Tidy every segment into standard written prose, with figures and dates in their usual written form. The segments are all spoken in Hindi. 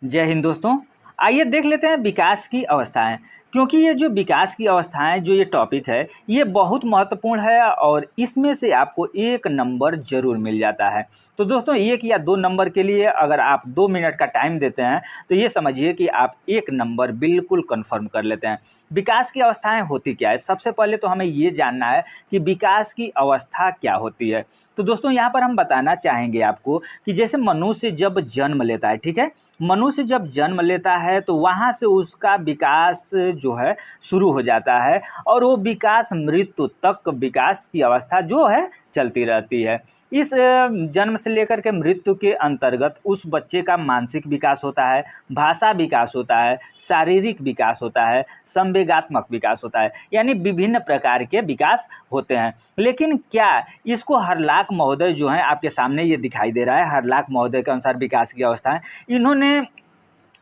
जय हिंद दोस्तों। आइए देख लेते हैं विकास की अवस्थाएं, क्योंकि ये जो विकास की अवस्थाएं जो ये टॉपिक है ये बहुत महत्वपूर्ण है और इसमें से आपको एक नंबर जरूर मिल जाता है। तो दोस्तों एक या दो नंबर के लिए अगर आप 2 मिनट का टाइम देते हैं तो ये समझिए कि आप एक नंबर बिल्कुल कंफर्म कर लेते हैं। विकास की अवस्थाएं होती क्या है, सबसे पहले तो हमें ये जानना है कि विकास की अवस्था क्या होती है। तो दोस्तों यहाँ पर हम बताना चाहेंगे आपको कि जैसे मनुष्य जब जन्म लेता है, ठीक है, मनुष्य जब जन्म लेता है तो वहाँ से उसका विकास जो है शुरू हो जाता है और वो विकास मृत्यु तक विकास की अवस्था जो है चलती रहती है। इस जन्म से लेकर के मृत्यु के अंतर्गत उस बच्चे का मानसिक विकास होता है, भाषा विकास होता है, शारीरिक विकास होता है, संवेगात्मक विकास होता है, यानी विभिन्न प्रकार के विकास होते हैं। लेकिन क्या इसको हरलाख महोदय जो हैं आपके सामने ये दिखाई दे रहा है, हरलाख महोदय के अनुसार विकास की अवस्था है, इन्होंने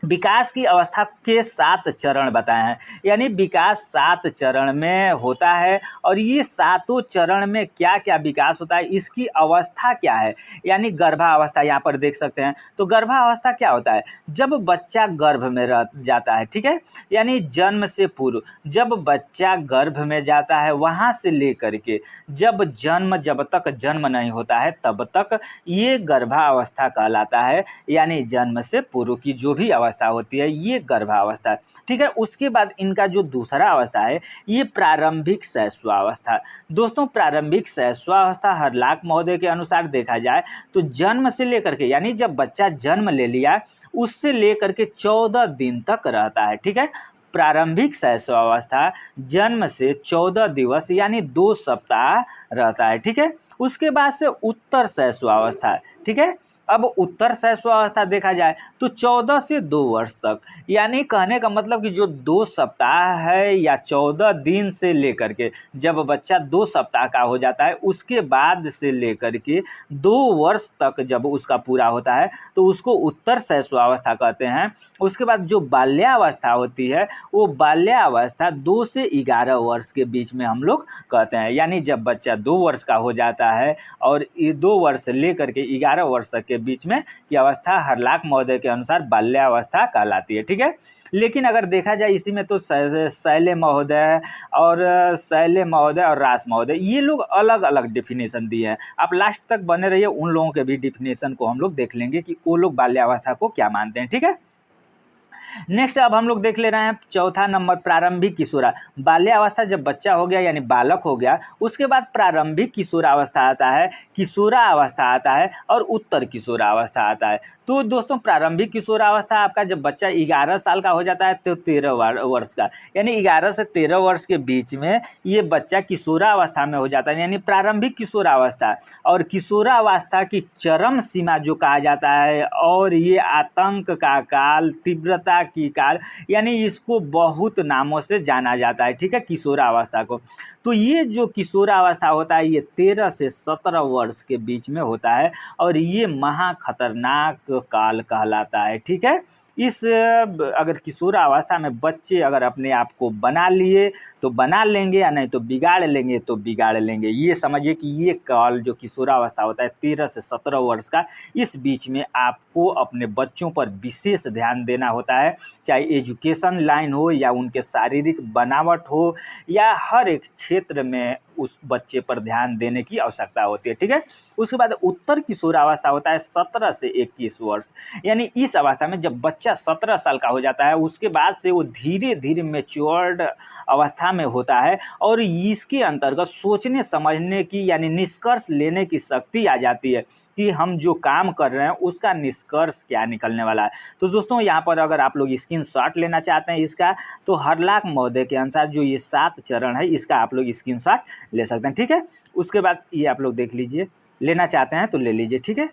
विकास की अवस्था के 7 चरण बताए हैं। यानी विकास 7 चरण में होता है और ये सातों चरण में क्या क्या विकास होता है, इसकी अवस्था क्या है, यानी गर्भावस्था यहाँ पर देख सकते हैं। तो गर्भावस्था क्या होता है, जब बच्चा गर्भ में रह जाता है, ठीक है, यानी जन्म से पूर्व जब बच्चा गर्भ में जाता है वहाँ से लेकर के जब तक जन्म नहीं होता है तब तक ये गर्भावस्था कहलाता है, यानी जन्म से पूर्व की जो भी अवस्था होती है ये गर्भावस्था, ठीक है। उसके बाद इनका जो दूसरा अवस्था है ये प्रारंभिक शैशवावस्था। दोस्तों प्रारंभिक शैशवावस्था हरलाख महोदय के अनुसार देखा जाए तो जन्म से लेकर के, यानी जब बच्चा जन्म ले लिया उससे लेकर के 14 दिन तक रहता है, ठीक है। प्रारंभिक शैशवावस्था जन्म से 14 दिवस यानी 2 सप्ताह रहता है, ठीक है। उसके बाद से उत्तर शैशवावस्था, ठीक है। अब उत्तर शैशवावस्था देखा जाए तो 14 से 2 वर्ष तक, यानी कहने का मतलब कि जो 2 सप्ताह है या 14 दिन से लेकर के जब बच्चा 2 सप्ताह का हो जाता है उसके बाद से लेकर के 2 वर्ष तक जब उसका पूरा होता है तो उसको उत्तर शैशवावस्था कहते हैं। उसके बाद जो बाल्यावस्था होती है वो बाल्यावस्था 2 से 11 वर्ष के बीच में हम लोग कहते हैं, यानी जब बच्चा 2 वर्ष का हो जाता है और ये 2 वर्ष से लेकर के 11 वर्ष तक के बीच में की अवस्था हरलाख महोदय के अनुसार बाल्यावस्था कहलाती है, ठीक है। लेकिन अगर देखा जाए इसी में तो शैले महोदय और रास महोदय ये लोग अलग अलग डेफिनेशन दिए हैं। आप लास्ट तक बने रहिए, उन लोगों के भी डेफिनेशन को हम लोग देख लेंगे कि वो लोग बाल्यावस्था को क्या मानते हैं, ठीक है। नेक्स्ट अब हम लोग देख ले रहे हैं चौथा नंबर प्रारंभिक किशोरा। बाल्यावस्था जब बच्चा हो गया यानी बालक हो गया उसके बाद प्रारंभिक किशोरावस्था आता है, किशोरावस्था आता है और उत्तर किशोरावस्था आता है। तो दोस्तों प्रारंभिक किशोरावस्था आपका जब बच्चा 11 साल का हो जाता है तो 13 वर्ष का, यानी 11 से 13 वर्ष के बीच में ये बच्चा किशोरावस्था में हो जाता है, यानी प्रारंभिक किशोरावस्था। और किशोरावस्था की चरम सीमा जो कहा जाता है और ये आतंक का काल, तीव्रता की काल, यानी इसको बहुत नामों से जाना जाता है, ठीक है, किशोरावस्था को। तो ये जो किशोरावस्था होता है ये 13 से 17 वर्ष के बीच में होता है और ये महा खतरनाक काल कहलाता है, ठीक है। इस अगर किशोरावस्था में बच्चे अगर अपने आप को बना लिए तो बना लेंगे या नहीं तो बिगाड़ लेंगे तो बिगाड़ लेंगे। ये समझिए कि ये काल जो किशोरावस्था होता है 13 से 17 वर्ष का, इस बीच में आपको अपने बच्चों पर विशेष ध्यान देना होता है, चाहे एजुकेशन लाइन हो या उनके शारीरिक बनावट हो या हर एक क्षेत्र में उस बच्चे पर ध्यान देने की आवश्यकता होती है, ठीक है। उसके बाद उत्तर किशोरावस्था होता है 17 से 21 वर्ष, यानी इस अवस्था में जब बच्चा 17 साल का हो जाता है उसके बाद से वो धीरे धीरे मैच्योर्ड अवस्था में होता है और इसके अंतर्गत सोचने समझने की यानी निष्कर्ष लेने की शक्ति आ जाती है कि हम जो काम कर रहे हैं उसका निष्कर्ष क्या निकलने वाला है। तो दोस्तों यहाँ पर अगर आप लोग स्क्रीनशॉट लेना चाहते हैं इसका तो हरलाख महोदय के अनुसार जो ये 7 चरण है इसका आप लोग स्क्रीनशॉट ले सकते हैं, ठीक है। उसके बाद ये आप लोग देख लीजिए, लेना चाहते हैं तो ले लीजिए, ठीक है।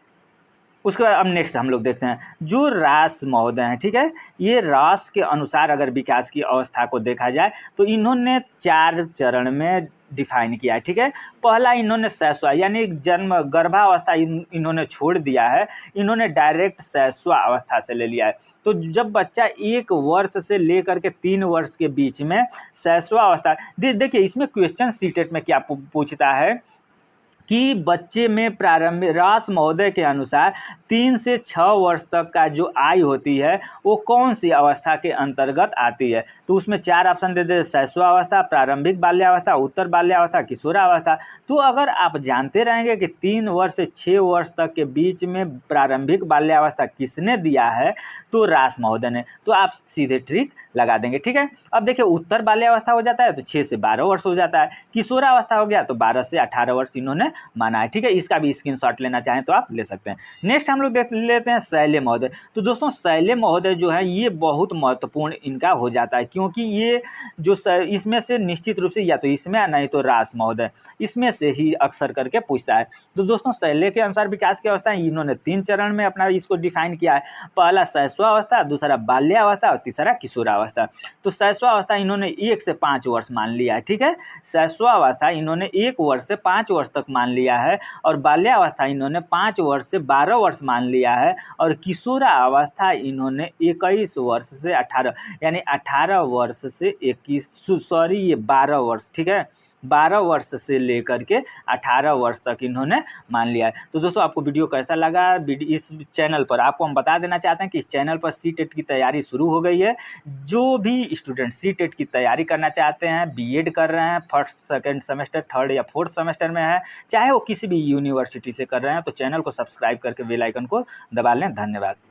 उसके बाद अब नेक्स्ट हम लोग देखते हैं जो रास महोदय हैं, ठीक है। ये रास के अनुसार अगर विकास की अवस्था को देखा जाए तो इन्होंने 4 चरण में डिफाइन किया है, ठीक है। पहला इन्होंने शैशव यानी जन्म गर्भावस्था इन्होंने छोड़ दिया है, इन्होंने डायरेक्ट शैशव अवस्था से ले लिया है। तो जब बच्चा 1 वर्ष से लेकर के 3 वर्ष के बीच में शैशव अवस्था, देखिए इसमें क्वेश्चन सीटेट में क्या पूछता है कि बच्चे में प्रारंभिक रास महोदय के अनुसार 3 से 6 वर्ष तक का जो आयु होती है वो कौन सी अवस्था के अंतर्गत आती है। तो उसमें 4 ऑप्शन दे दे, शैशवावस्था, प्रारंभिक बाल्यावस्था, उत्तर बाल्यावस्था, किशोरावस्था। तो अगर आप जानते रहेंगे कि 3 वर्ष से 6 वर्ष तक के बीच में प्रारंभिक बाल्यावस्था किसने दिया है, तो रास महोदय ने, तो आप सीधे ट्रिक लगा देंगे। ठीक है, अब देखिए उत्तर बाल्यावस्था हो जाता है तो 6 से 12 वर्ष हो जाता है, किशोरावस्था हो गया तो 12 से 18 वर्ष इन्होंने माना है। ठीक है, इसका भी स्क्रीनशॉट लेना चाहें तो आप ले सकते हैं। नेक्स्ट हम लोग देख लेते हैं शैले महोदय। तो दोस्तों शैले महोदय जो है ये बहुत महत्वपूर्ण इनका हो जाता है, क्योंकि ये जो इसमें से निश्चित रूप से या तो इसमें नहीं तो रास महोदय, इसमें से ही अक्सर करके पूछता है। तो दोस्तों शैले के अनुसार विकास की अवस्था इन्होंने 3 चरण में अपना इसको डिफाइन किया है। पहला शैशवावस्था, दूसरा बाल्यावस्था और तीसरा किशोरावस्था। तो शैशवावस्था इन्होंने 1 से 5 वर्ष मान लिया है। ठीक है, शैशवावस्था इन्होंने 1 वर्ष से 5 वर्ष तक मान लिया है, और बाल्यावस्था इन्होंने 5 वर्ष से 12 वर्ष मान लिया है, और किशोरावस्था इन्होंने 21 वर्ष से 18 यानी 18 वर्ष से 12 वर्ष। ठीक है, 12 वर्ष से लेकर के 18 वर्ष तक इन्होंने मान लिया है। तो दोस्तों आपको वीडियो कैसा लगा। इस चैनल पर आपको हम बता देना चाहते हैं कि इस चैनल पर सीटेट की तैयारी शुरू हो गई है। जो भी स्टूडेंट सीटेट की तैयारी करना चाहते हैं, बीएड कर रहे हैं, फर्स्ट सेकंड सेमेस्टर, थर्ड या फोर्थ सेमेस्टर में है, चाहे वो किसी भी यूनिवर्सिटी से कर रहे हैं, तो चैनल को सब्सक्राइब करके बेल आइकन को दबा लें। धन्यवाद।